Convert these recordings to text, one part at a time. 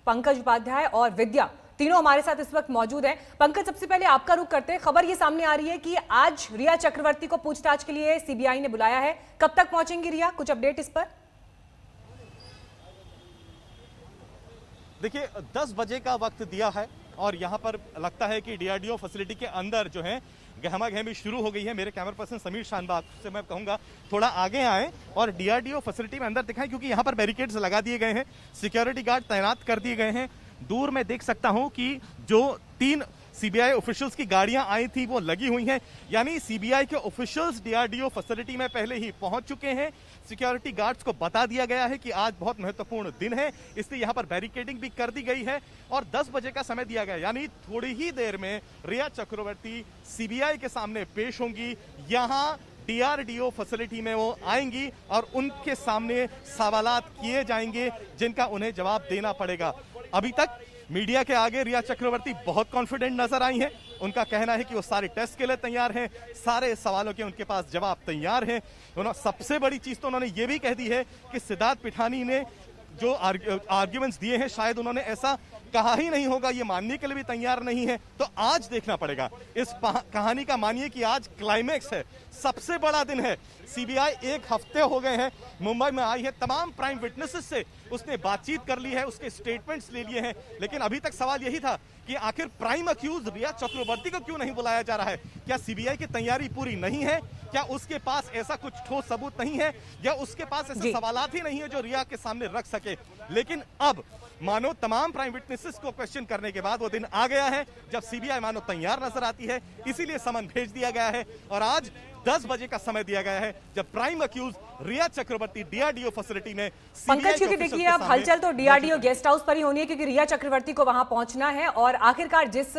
पंकज उपाध्याय और विद्या तीनों हमारे साथ इस वक्त मौजूद हैं। पंकज, सबसे पहले आपका रुख करते हैं। खबर ये सामने आ रही है कि आज रिया चक्रवर्ती को पूछताछ के लिए सीबीआई ने बुलाया है। कब तक पहुंचेंगी रिया, कुछ अपडेट इस पर? देखिए 10 बजे का वक्त दिया है और यहाँ पर लगता है कि डीआरडीओ फैसिलिटी के अंदर जो है गहमा गहमी शुरू हो गई है। मेरे कैमरा पर्सन समीर शानबाग से मैं कहूंगा थोड़ा आगे आए और डीआरडीओ फैसिलिटी में अंदर दिखाएं, क्योंकि यहाँ पर बैरिकेड्स लगा दिए गए हैं, सिक्योरिटी गार्ड तैनात कर दिए गए हैं। दूर में देख सकता हूं कि जो 3 सीबीआई ऑफिशियल्स की गाड़ियां आई थी वो लगी हुई हैं, यानी सीबीआई के ऑफिशियल्स डीआरडीओ फैसिलिटी में पहले ही पहुंच चुके हैं। सिक्योरिटी गार्ड्स को बता दिया गया है कि आज बहुत महत्वपूर्ण दिन है, इसलिए यहां पर बैरिकेडिंग भी कर दी गई है और 10 बजे का समय दिया गया, यानी थोड़ी ही देर में रिया चक्रवर्ती सीबीआई के सामने पेश होंगी। यहां डीआरडीओ फैसिलिटी में वो आएंगी और उनके सामने सवालात किए जाएंगे जिनका उन्हें जवाब देना पड़ेगा। अभी तक मीडिया के आगे रिया चक्रवर्ती बहुत कॉन्फिडेंट नजर आई हैं। उनका कहना है कि वो सारे टेस्ट के लिए तैयार हैं, सारे सवालों के उनके पास जवाब तैयार हैं। सबसे बड़ी चीज तो उन्होंने ये भी कह दी है कि सिद्धार्थ पिठानी ने जो आर्ग्यूमेंट्स दिए हैं शायद उन्होंने ऐसा कहा ही नहीं होगा, ये मानने के लिए भी तैयार नहीं है। तो आज देखना पड़ेगा इस कहानी का। मानिए कि आज क्लाइमैक्स है, सबसे बड़ा दिन है। सीबीआई 1 हफ्ते हो गए हैं मुंबई में आई है, तमाम प्राइम विटनेसेस से उसने बातचीत कर ली है, उसके स्टेटमेंट्स ले लिए हैं, लेकिन अभी तक सवाल यही था कि आखिर प्राइम अक्यूज रिया चक्रवर्ती को क्यों नहीं बुलाया जा रहा है। क्या सीबीआई की तैयारी पूरी नहीं है? क्या उसके पास ऐसा कुछ ठोस सबूत नहीं है, या उसके पास ऐसे सवालात ही नहीं है जो रिया के सामने रख सके? लेकिन अब मानो तमाम प्राइम विटनेसेस को क्वेश्चन करने के बाद वो दिन आ गया है जब सीबीआई मानो तैयार नजर आती है, इसीलिए समन भेज दिया गया है और आज 10 बजे का समय दिया गया है जब प्राइम अक्यूज रिया चक्रवर्ती डीआरडीओ फैसिलिटी में। पंकज, क्योंकि देखिए अब हलचल तो डीआरडीओ गेस्ट हाउस पर ही होनी है, क्योंकि रिया चक्रवर्ती को वहां पहुंचना है और आखिरकार जिस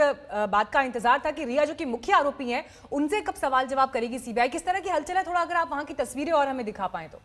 बात का इंतजार था कि रिया जो कि मुख्य आरोपी हैं उनसे कब सवाल जवाब करेगी सीबीआई, किस तरह की हलचल है, थोड़ा अगर आप वहां की तस्वीरें और हमें दिखा पाए तो।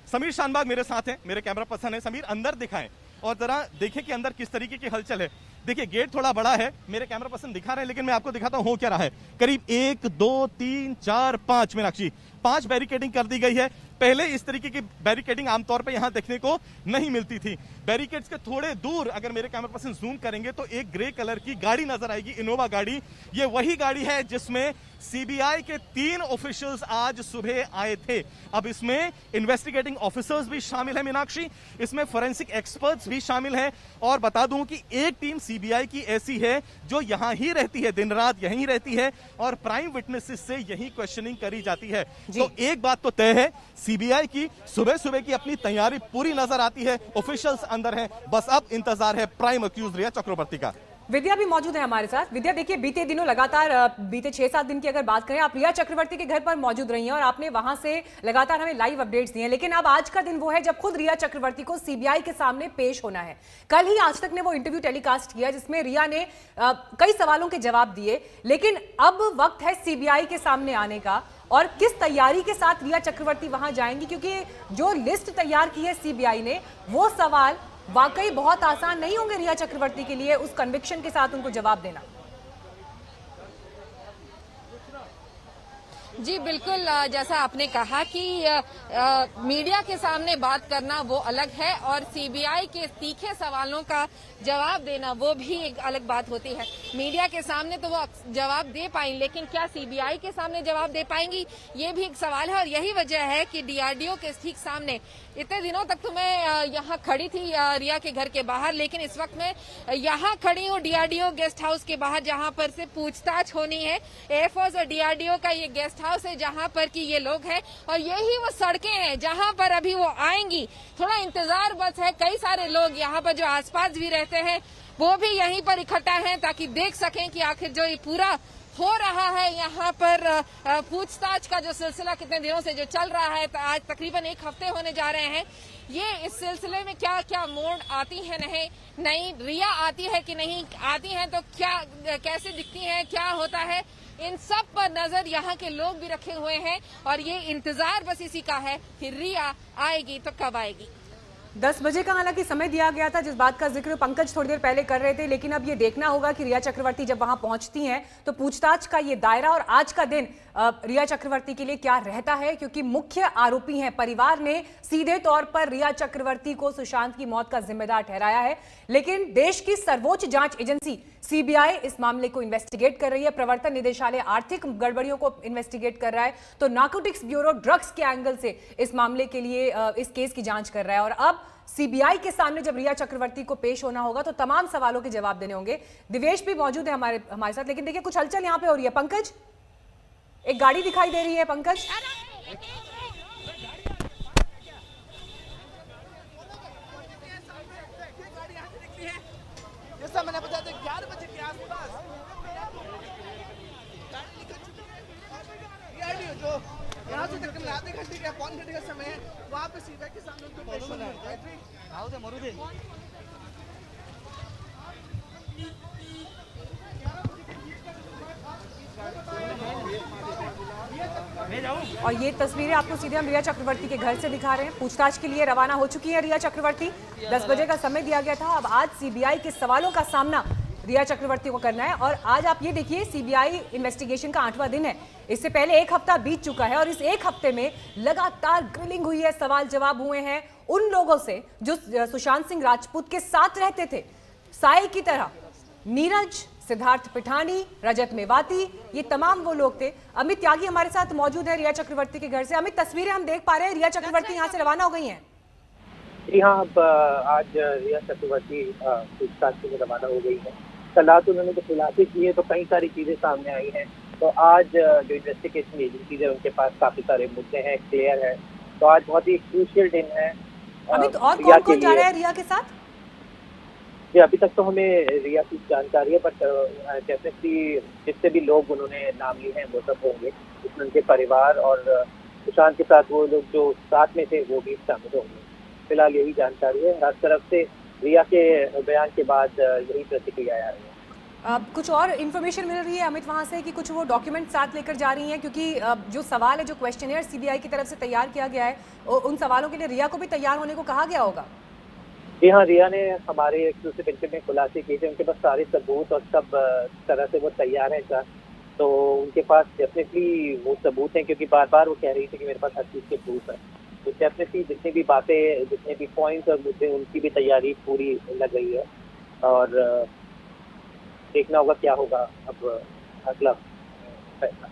समीर शानबाग मेरे साथ हैं, मेरे कैमरा पर्सन है। समीर, अंदर दिखाएं और जरा देखें कि अंदर किस तरीके की हलचल है। देखिए गेट थोड़ा बड़ा है, मेरे कैमरा पर्सन दिखा रहे हैं, लेकिन मैं आपको दिखाता हूं हो क्या रहा है। करीब 1 2 3 4 5 मीनाक्षी 5 बैरिकेडिंग कर दी गई है। पहले इस तरीके की बैरिकेडिंग आमतौर पर यहां देखने को नहीं मिलती थी। बैरिकेड्स के थोड़े दूर अगर मेरे कैमरा पर्सन जूम करेंगे तो एक ग्रे कलर की गाड़ी नजर आएगी, इनोवा गाड़ी। ये वही गाड़ी है जिसमें सीबीआई के 3 ऑफिशियल्स आज सुबह आए थे। अब इसमें इन्वेस्टिगेटिंग ऑफिसर्स भी शामिल है मीनाक्षी, इसमें फोरेंसिक एक्सपर्ट्स भी शामिल हैं और बता दूं कि एक टीम सीबीआई की ऐसी है जो यहां ही रहती है, दिन रात यहीं रहती है और प्राइम विटनेसेस से यही क्वेश्चनिंग करी जाती है। तो एक बात तो तय है, सीबीआई की सुबह सुबह की अपनी तैयारी पूरी नजर आती है, ऑफिशियल्स अंदर हैं, बस अब इंतजार है प्राइम अक्यूज रिया चक्रवर्ती का। विद्या भी मौजूद है हमारे साथ। विद्या, देखिए बीते दिनों लगातार बीते 6-7 दिन की अगर बात करें, आप रिया चक्रवर्ती के घर पर मौजूद रही हैं और आपने वहां से लगातार हमें लाइव अपडेट्स दिए हैं, लेकिन अब आज का दिन वो है जब खुद रिया चक्रवर्ती को सीबीआई के सामने पेश होना है। कल ही आज तक ने वो इंटरव्यू टेलीकास्ट किया जिसमें रिया ने कई सवालों के जवाब दिए, लेकिन अब वक्त है सीबीआई के सामने आने का और किस तैयारी के साथ रिया चक्रवर्ती वहां जाएंगी, क्योंकि जो लिस्ट तैयार की है सीबीआई ने वो सवाल वाकई बहुत आसान नहीं होंगे रिया चक्रवर्ती के लिए उस कन्विक्शन के साथ उनको जवाब देना। जी बिल्कुल, जैसा आपने कहा कि मीडिया के सामने बात करना वो अलग है और सीबीआई के तीखे सवालों का जवाब देना वो भी एक अलग बात होती है। मीडिया के सामने तो वो जवाब दे पाएंगी, लेकिन क्या सीबीआई के सामने जवाब दे पाएंगी, ये भी एक सवाल है। और यही वजह है कि डीआरडीओ के ठीक सामने इतने दिनों तक तो मैं यहाँ खड़ी थी रिया के घर के बाहर, लेकिन इस वक्त मैं यहाँ खड़ी हूँ डीआरडीओ गेस्ट हाउस के बाहर, जहाँ पर से पूछताछ होनी है। एयरफोर्स और डीआरडीओ का ये गेस्ट हाउस है जहाँ पर कि ये लोग हैं और यही वो सड़कें हैं जहाँ पर अभी वो आएंगी। थोड़ा इंतजार बस है। कई सारे लोग यहाँ पर जो आसपास भी रहते हैं वो भी यहीं पर इकट्ठा हैं ताकि देख सकें कि आखिर जो ये पूरा हो रहा है यहाँ पर पूछताछ का जो सिलसिला कितने दिनों से जो चल रहा है, तो आज तकरीबन 1 हफ्ते होने जा रहे हैं। ये इस सिलसिले में क्या क्या मोड़ आती है नहीं रिया आती है कि नहीं आती है, तो क्या कैसे दिखती है, क्या होता है, इन सब पर नजर यहाँ के लोग भी रखे हुए हैं और ये इंतजार बस इसी का है कि रिया आएगी तो कब आएगी। 10 बजे का हालांकि समय दिया गया था, जिस बात का जिक्र पंकज थोड़ी देर पहले कर रहे थे, लेकिन अब ये देखना होगा कि रिया चक्रवर्ती जब वहां पहुंचती हैं तो पूछताछ का ये दायरा और आज का दिन रिया चक्रवर्ती के लिए क्या रहता है, क्योंकि मुख्य आरोपी हैं। परिवार ने सीधे तौर पर रिया चक्रवर्ती को सुशांत की मौत का जिम्मेदार ठहराया है, लेकिन देश की सर्वोच्च जांच एजेंसी सीबीआई इस मामले को इन्वेस्टिगेट कर रही है। प्रवर्तन निदेशालय आर्थिक गड़बड़ियों को इन्वेस्टिगेट कर रहा है, तो नारकोटिक्स ब्यूरो ड्रग्स के एंगल से इस मामले के लिए इस केस की जांच कर रहा है। और अब सीबीआई के सामने जब रिया चक्रवर्ती को पेश होना होगा तो तमाम सवालों के जवाब देने होंगे। दिवेश भी मौजूद है हमारे साथ, लेकिन देखिए कुछ हलचल यहाँ पे हो रही है। पंकज, एक गाड़ी दिखाई दे रही है। पंकज, जैसा मैंने बताया था 11 बजे के आसपास जो यहाँ से तकरीबन आधे घंटे का पौन घंटे का समय है, वहाँ पे सीबीआई के सामने उनको पेश होना है। और ये तस्वीरें आपको सीधे हम रिया चक्रवर्ती के घर से दिखा रहे हैं। पूछताछ के लिए रवाना हो चुकी है रिया चक्रवर्ती। 10 बजे का समय दिया गया था। अब आज सीबीआई के सवालों का सामना रिया चक्रवर्ती को करना है। और आज आप ये देखिए, सीबीआई इन्वेस्टिगेशन का 8वां दिन है। इससे पहले एक हफ्ता बीत चुका है और इस एक हफ्ते में लगातार ग्रिलिंग हुई है, सवाल जवाब हुए हैं उन लोगों से जो सुशांत सिंह राजपूत के साथ रहते थे, साई की तरह। नीरज, सिद्धार्थ पिठानी, रजत मेवाती, ये तमाम वो लोग थे। अमित त्यागी हमारे साथ मौजूद है रिया चक्रवर्ती के घर से। अमित, तस्वीरें हम देख पा रहे हैं, रिया चक्रवर्ती यहाँ से रवाना हो गई हैं। जी हाँ, अब आज रिया चक्रवर्ती पूछताछ के लिए रवाना हो गई है। कल रात उन्होंने जो खुलासे किए तो कई सारी चीजें सामने आई हैं। तो आज जो इन्वेस्टिगेशन एजेंसीज है उनके पास काफी सारे मुद्दे हैं, क्लियर है। तो आज बहुत ही क्रूशियल दिन है। अमित, और कौन कौन जा रहा है रिया के साथ? जी, अभी तक तो हमें रिया की जानकारी है, बट डेफिनेटली जितने भी लोग उन्होंने नाम लिए हैं वो सब होंगे, इसमें उनके परिवार और सुशांत के साथ वो लोग जो साथ में थे वो भी शामिल होंगे। फिलहाल यही जानकारी है। हर तरफ से रिया के बयान के बाद यही प्रतिक्रिया आ रही है। कुछ और इन्फॉर्मेशन मिल रही है अमित वहां से कि कुछ वो डॉक्यूमेंट साथ लेकर जा रही हैं, क्योंकि जो सवाल है, जो क्वेश्चनियर सीबीआई की तरफ से तैयार किया गया है, उन सवालों के लिए रिया को भी तैयार होने को कहा गया होगा। जी हाँ, रिया ने हमारे एक्सक्लूसिव इंटरव्यू में खुलासे किए थे। उनके पास सारे सबूत और सब तरह से वो तैयार है सर। तो उनके पास डेफिनेटली वो सबूत हैं, क्योंकि बार बार वो कह रही थी कि मेरे पास हर चीज़ के प्रूफ है। तो डेफिनेटली जितनी भी बातें, जितने भी पॉइंट्स और मुद्दे, उनकी भी तैयारी पूरी लग गई है। और देखना होगा क्या होगा अब अगला फैसला।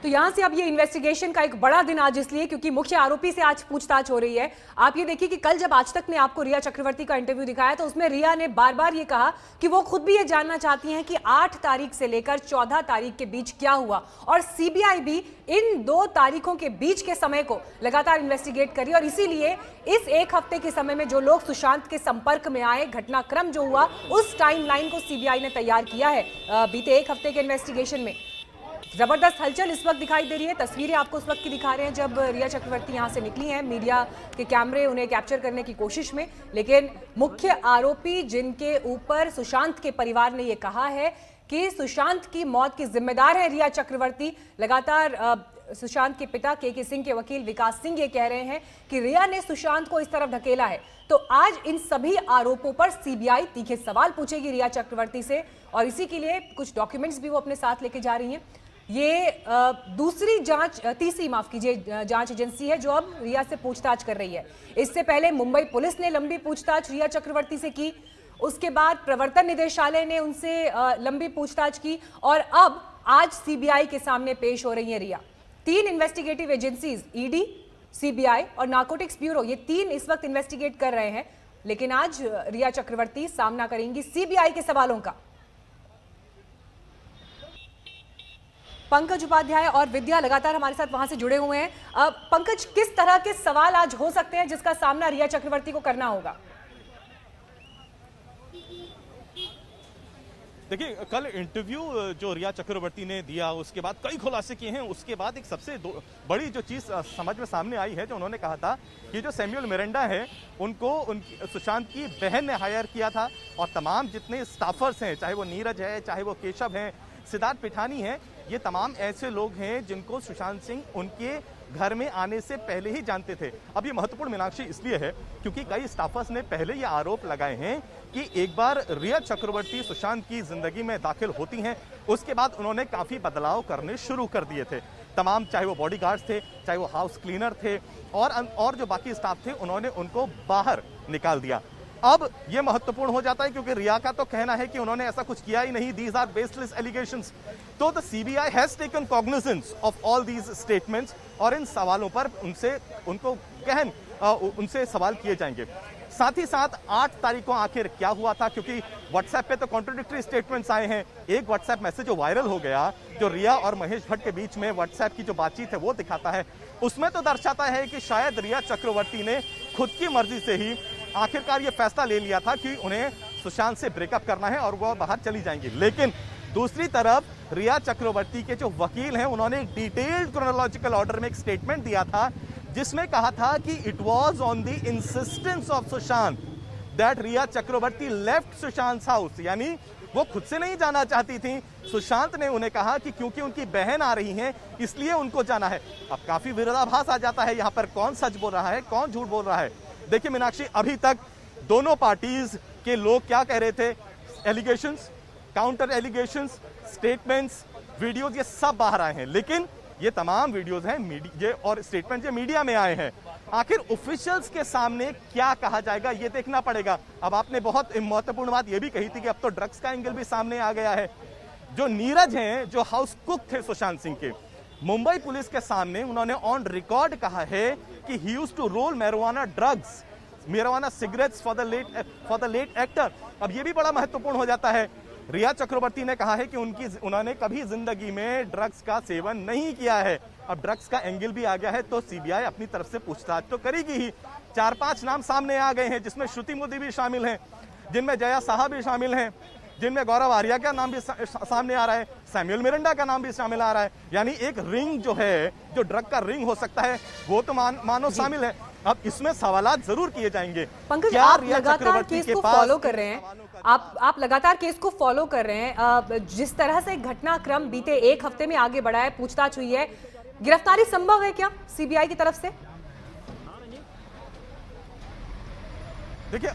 तो यहाँ से अब ये इन्वेस्टिगेशन का एक बड़ा दिन आज इसलिए क्योंकि मुख्य आरोपी से आज पूछताछ हो रही है। आप ये देखिए कि कल जब आज तक ने आपको रिया चक्रवर्ती का इंटरव्यू दिखाया तो उसमें रिया ने बार बार ये कहा कि वो खुद भी ये जानना चाहती हैं कि 8 तारीख से लेकर 14 तारीख के बीच क्या हुआ, और सीबीआई भी इन 2 तारीखों के बीच के समय को लगातार इन्वेस्टिगेट करी। और इसीलिए इस एक हफ्ते के समय में जो लोग सुशांत के संपर्क में आए, घटनाक्रम जो हुआ, उस टाइमलाइन को सीबीआई ने तैयार किया है बीते एक हफ्ते के इन्वेस्टिगेशन में। जबरदस्त हलचल इस वक्त दिखाई दे रही है। तस्वीरें आपको उस वक्त की दिखा रहे हैं जब रिया चक्रवर्ती यहां से निकली हैं, मीडिया के कैमरे उन्हें कैप्चर करने की कोशिश में। लेकिन मुख्य आरोपी जिनके ऊपर सुशांत के परिवार ने यह कहा है कि सुशांत की मौत की जिम्मेदार है रिया चक्रवर्ती, लगातार सुशांत के पिता के सिंह के वकील विकास सिंह ये कह रहे हैं कि रिया ने सुशांत को इस तरफ ढकेला है। तो आज इन सभी आरोपों पर सीबीआई तीखे सवाल पूछेगी रिया चक्रवर्ती से, और इसी के लिए कुछ डॉक्यूमेंट्स भी वो अपने साथ लेके जा रही हैं। ये तीसरी जांच एजेंसी है जो अब रिया से पूछताछ कर रही है। इससे पहले मुंबई पुलिस ने लंबी पूछताछ रिया चक्रवर्ती से की, उसके बाद प्रवर्तन निदेशालय ने उनसे लंबी पूछताछ की, और अब आज सीबीआई के सामने पेश हो रही है रिया। 3 इन्वेस्टिगेटिव एजेंसीज, ईडी, सीबीआई और नारकोटिक्स ब्यूरो, ये 3 इस वक्त इन्वेस्टिगेट कर रहे हैं। लेकिन आज रिया चक्रवर्ती सामना करेंगी सीबीआई के सवालों का। पंकज उपाध्याय और विद्या लगातार हमारे साथ वहां से जुड़े हुए हैं। पंकज, किस तरह के सवाल आज हो सकते हैं जिसका सामना रिया चक्रवर्ती को करना होगा? देखिए, कल इंटरव्यू जो रिया चक्रवर्ती ने दिया उसके बाद कई खुलासे किए हैं। उसके बाद एक सबसे बड़ी जो चीज़ समझ में सामने आई है, जो उन्होंने कहा था कि जो सैमुअल मिरांडा है उनको सुशांत की बहन ने हायर किया था, और तमाम जितने स्टाफर्स हैं, चाहे वो नीरज है, चाहे वो केशव हैं, सिद्धार्थ पिठानी हैं, ये तमाम ऐसे लोग हैं जिनको सुशांत सिंह उनके घर में आने से पहले ही जानते थे। अब ये महत्वपूर्ण मीनाक्षी इसलिए है क्योंकि कई स्टाफर्स ने पहले ये आरोप लगाए हैं कि एक बार रिया चक्रवर्ती सुशांत की जिंदगी में दाखिल होती हैं, उसके बाद उन्होंने काफी बदलाव करने शुरू कर दिए थे। तमाम, चाहे वो बॉडीगार्ड्स थे, चाहे वो हाउस क्लीनर थे और जो बाकी स्टाफ थे, उन्होंने उनको बाहर निकाल दिया। अब यह महत्वपूर्ण हो जाता है क्योंकि रिया का तो कहना है कि उन्होंने ऐसा कुछ किया ही नहीं, दीज आर बेसलेस एलिगेशंस। तो the CBI has taken cognizance of all these statements और इन सवालों पर उनसे सवाल किए जाएंगे। साथ ही साथ 8 तारीख को आखिर क्या हुआ था, क्योंकि व्हाट्सएप पे तो कॉन्ट्रोडिक्टरी स्टेटमेंट्स आए हैं। एक व्हाट्सएप मैसेज जो वायरल हो गया, जो रिया और महेश भट्ट के बीच में व्हाट्सएप की जो बातचीत है वो दिखाता है, उसमें तो दर्शाता है कि शायद रिया चक्रवर्ती ने खुद की मर्जी से ही आखिरकार ये फैसला ले लिया था कि उन्हें सुशांत से ब्रेकअप करना है और वो बाहर चली जाएंगी। लेकिन दूसरी तरफ रिया चक्रवर्ती के जो वकील हैं, उन्होंने एक डिटेल्ड क्रोनोलॉजिकल ऑर्डर में एक स्टेटमेंट दिया था जिसमें कहा था कि it was on the insistence of Sushant that Rhea Chakraborty left Sushant house, यानी वो खुद से नहीं जाना चाहती थी। सुशांत ने उन्हें कहा कि क्योंकि उनकी बहन आ रही है इसलिए उनको जाना है। अब काफी विरोधाभास आ जाता है, यहाँ पर कौन सच बोल रहा है, कौन झूठ बोल रहा है। देखिए मीनाक्षी, अभी तक दोनों पार्टीज के लोग क्या कह रहे थे, allegations, counter allegations, statements, videos, ये सब बाहर आए हैं। लेकिन ये तमाम वीडियोस हैं ये और स्टेटमेंट ये मीडिया में आए हैं। आखिर ऑफिशियल्स के सामने क्या कहा जाएगा ये देखना पड़ेगा। अब आपने बहुत महत्वपूर्ण बात ये भी कही थी कि अब तो ड्रग्स का एंगल भी सामने आ गया है। जो नीरज हैं, जो हाउस कुक थे सुशांत सिंह के, मुंबई पुलिस के सामने उन्होंने ऑन रिकॉर्ड कहा है कि he used to roll marijuana drugs, marijuana cigarettes for the late actor. अब ये भी बड़ा महत्वपूर्ण हो जाता है। रिया चक्रवर्ती ने कहा है कि उन्होंने कभी जिंदगी में ड्रग्स का सेवन नहीं किया है। अब ड्रग्स का एंगल भी आ गया है तो सीबीआई अपनी तरफ से पूछताछ तो करेगी ही। 4-5 नाम सामने आ गए हैं जिसमें श्रुति मोदी भी शामिल हैं, जिनमें जया साहा भी शामिल हैं, जिनमें गौरव आर्या का नाम भी सामने आ रहा है, सैमुअल मिरांडा का नाम भी शामिल आ रहा है। यानी एक रिंग जो है, जो ड्रग का रिंग हो सकता है, वो तो मानो शामिल है। अब इसमें सवालात जरूर किए जाएंगे। पंकज, आप लगातार केस को फॉलो कर रहे हैं, आप लगातार केस को फॉलो कर रहे हैं। जिस तरह से घटनाक्रम बीते 1 हफ्ते में आगे बढ़ा है, पूछताछ हुई है, गिरफ्तारी संभव है क्या सीबीआई की तरफ से? देखिए,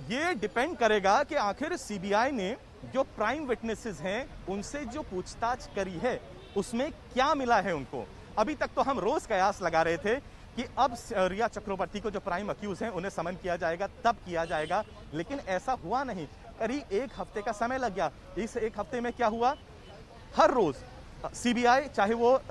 ये डिपेंड करेगा कि आखिर सीबीआई ने जो प्राइम विटनेसेस हैं उनसे जो पूछताछ करी है उसमें क्या मिला है उनको। अभी तक तो हम रोज कयास लगा रहे थे कि अब रिया चक्रवर्ती को जो प्राइम अक्यूज हैं उन्हें समन किया जाएगा, तब किया जाएगा, लेकिन ऐसा हुआ नहीं। करीब 1 हफ्ते का समय लग गया। इस 1 हफ्ते में क्या हुआ, हर रोज सीबीआई, चाहे वो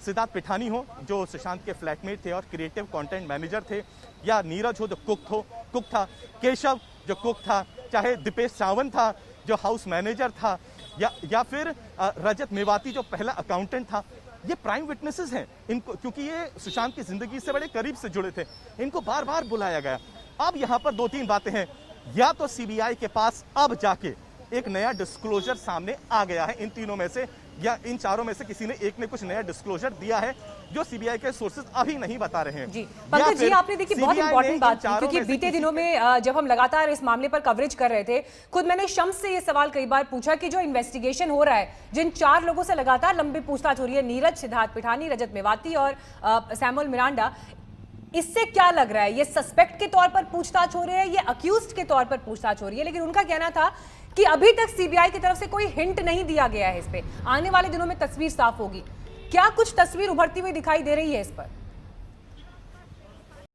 सिद्धार्थ पिठानी हो जो सुशांत के फ्लैटमेट थे और क्रिएटिव कंटेंट मैनेजर थे, या नीरज हो जो कुक था, केशव जो कुक था, चाहे दीपेश सावंत था जो हाउस मैनेजर था, या फिर रजत मेवाती जो पहला अकाउंटेंट था, ये प्राइम विटनेसेस हैं। इनको, क्योंकि ये सुशांत की जिंदगी से बड़े करीब से जुड़े थे, इनको बार बार बुलाया गया। अब यहाँ पर 2-3 बातें हैं। या तो सीबीआई के पास अब जाके एक नया डिस्क्लोजर सामने आ गया है इन तीनों में से, या इन चारों में से किसी ने एक ने कुछ नया डिस्क्लोजर दिया है जो सीबीआई के सोर्सेज अभी नहीं बता रहे हैं। जी पंकज जी, आपने देखिए बहुत इंपॉर्टेंट बात की, क्योंकि बीते दिनों में जब हम लगातार इस मामले पर कवरेज कर रहे थे, खुद मैंने शम्स से ये सवाल कई बार पूछा कि जो इन्वेस्टिगेशन हो रहा है, जिन 4 लोगों से लगातार लंबी पूछताछ हो रही है, नीरज, सिद्धार्थ पिठानी, रजत मेवाती और सैमुअल मिरांडा, इससे क्या लग रहा है, ये सस्पेक्ट के तौर पर पूछताछ हो रही है, ये अक्यूज्ड के तौर पर पूछताछ हो रही है? लेकिन उनका कहना था कि अभी तक सीबीआई की तरफ से कोई हिंट नहीं दिया गया है इस पे, आने वाले दिनों में तस्वीर साफ होगी। क्या कुछ तस्वीर उभरती हुई दिखाई दे रही है इस पर?